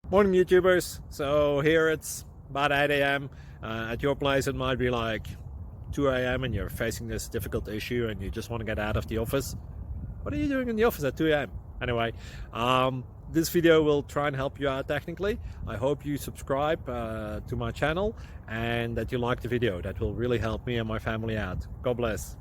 Morning YouTubers. So here it's about 8 a.m. At your place it might be like 2 a.m. and you're facing this difficult issue and you just want to get out of the office. What are you doing in the office at 2 a.m.? Anyway, this video will try and help you out technically. I hope you subscribe to my channel and that you like the video. That will really help me and my family out. God bless.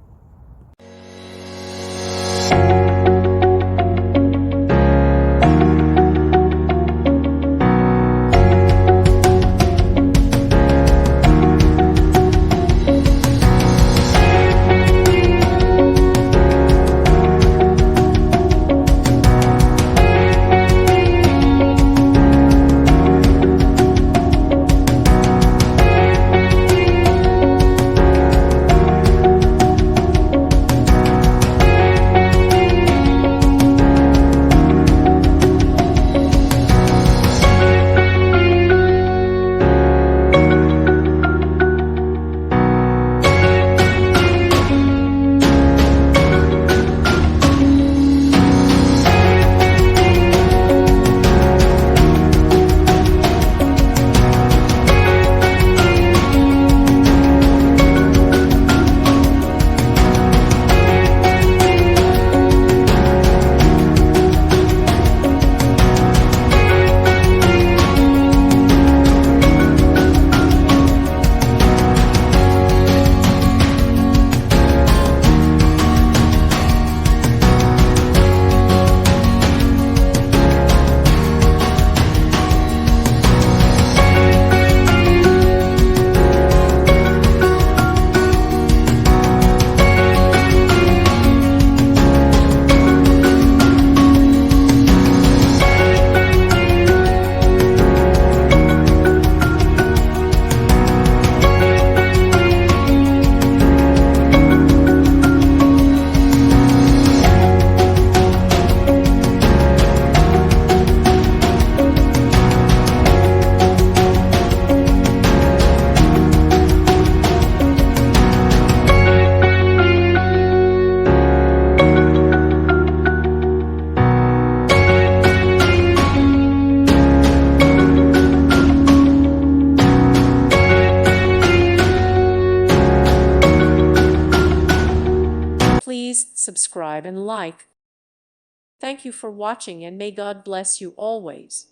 Please subscribe and like. Thank you for watching and may God bless you always.